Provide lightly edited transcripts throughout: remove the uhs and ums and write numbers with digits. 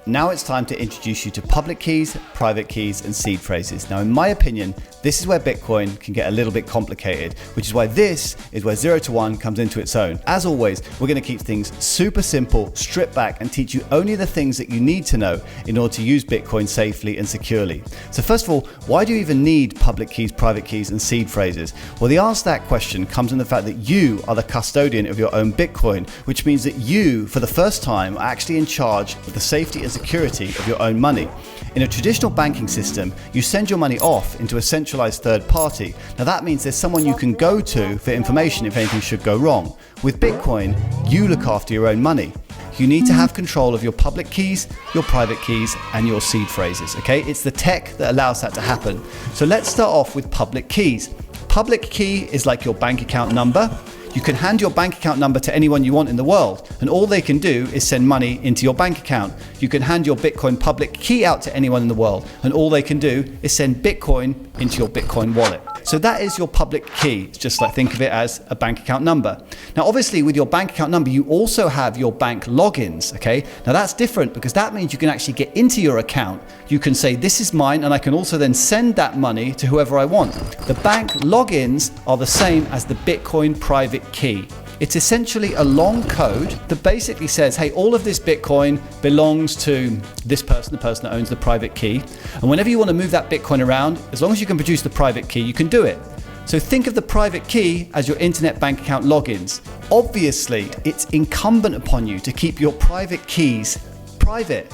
Now it's time to introduce you to public keys, private keys, and seed phrases. Now, in my opinion, this is where Bitcoin can get a little bit complicated, which is why this is where 0 to 1 comes into its own. As always, we're going to keep things super simple, strip back, and teach you only the things that you need to know in order to use Bitcoin safely and securely. So first of all, why do you even need public keys, private keys, and seed phrases? Well, the answer to that question comes in the fact that you are the custodian of your own Bitcoin, which means that you, for the first time, are actually in charge of the safety and security of your own money. In a traditional banking system, you send your money off into a centralized third party. Now that means there's someone you can go to for information if anything should go wrong. With Bitcoin, you look after your own money. You need to have control of your public keys, your private keys, and your seed phrases, okay? It's the tech that allows that to happen. So let's start off with public keys. Public key is like your bank account number. You can hand your bank account number to anyone you want in the world, and all they can do is send money into your bank account. You can hand your Bitcoin public key out to anyone in the world, and all they can do is send Bitcoin into your Bitcoin wallet. So that is your public key. It's just like, think of it as a bank account number. Now, obviously, with your bank account number, you also have your bank logins, okay? Now that's different because that means you can actually get into your account. You can say, this is mine, and I can also then send that money to whoever I want. The bank logins are the same as the Bitcoin private key. It's essentially a long code that basically says, hey, all of this Bitcoin belongs to this person, the person that owns the private key. And whenever you want to move that Bitcoin around, as long as you can produce the private key, you can do it. So think of the private key as your internet bank account logins. Obviously, it's incumbent upon you to keep your private keys private.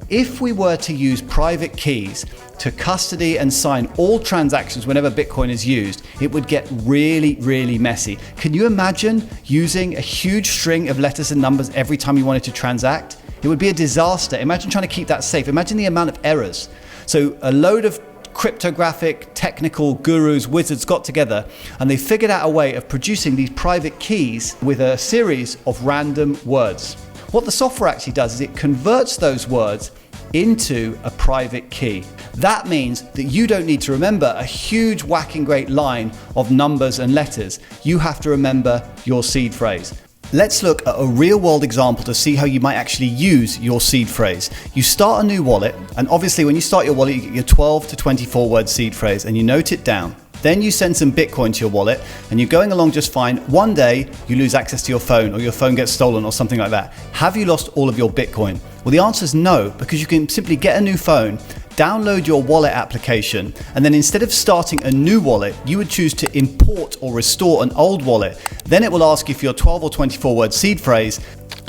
If we were to use private keys to custody and sign all transactions whenever Bitcoin is used, it would get really, really messy. Can you imagine using a huge string of letters and numbers every time you wanted to transact? It would be a disaster. Imagine trying to keep that safe. Imagine the amount of errors. So a load of cryptographic, technical gurus, wizards got together and they figured out a way of producing these private keys with a series of random words. What the software actually does is it converts those words into a private key. That means that you don't need to remember a huge whacking great line of numbers and letters. You have to remember your seed phrase. Let's look at a real world example to see how you might actually use your seed phrase. You start a new wallet, and obviously when you start your wallet, you get your 12 to 24 word seed phrase and you note it down. Then you send some Bitcoin to your wallet and you're going along just fine. One day you lose access to your phone or your phone gets stolen or something like that. Have you lost all of your Bitcoin? Well, the answer is no, because you can simply get a new phone, download your wallet application, and then instead of starting a new wallet, you would choose to import or restore an old wallet. Then it will ask you for your 12 or 24 word seed phrase.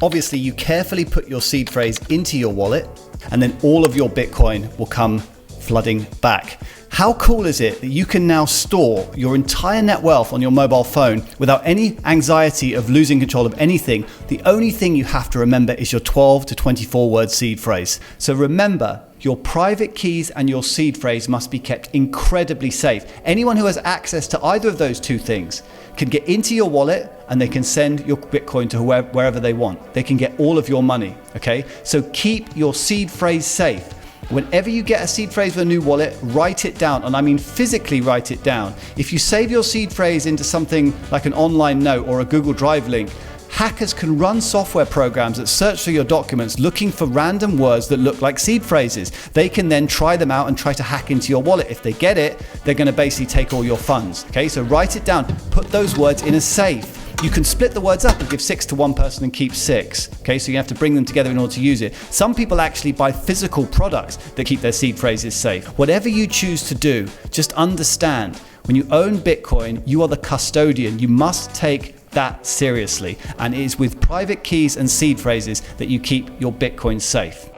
Obviously, you carefully put your seed phrase into your wallet, and then all of your Bitcoin will come flooding back. How cool is it that you can now store your entire net wealth on your mobile phone without any anxiety of losing control of anything? The only thing you have to remember is your 12 to 24 word seed phrase. So remember, your private keys and your seed phrase must be kept incredibly safe. Anyone who has access to either of those two things can get into your wallet and they can send your Bitcoin to wherever they want. They can get all of your money, okay? So keep your seed phrase safe. Whenever you get a seed phrase for a new wallet, write it down, and I mean physically write it down. If you save your seed phrase into something like an online note or a Google Drive link, hackers can run software programs that search through your documents looking for random words that look like seed phrases. They can then try them out and try to hack into your wallet. If they get it, they're going to basically take all your funds. Okay, so write it down, put those words in a safe. You can split the words up and give 6 to one person and keep 6. Okay, so you have to bring them together in order to use it. Some people actually buy physical products that keep their seed phrases safe. Whatever you choose to do, just understand, when you own Bitcoin, you are the custodian. You must take that seriously. And it is with private keys and seed phrases that you keep your Bitcoin safe.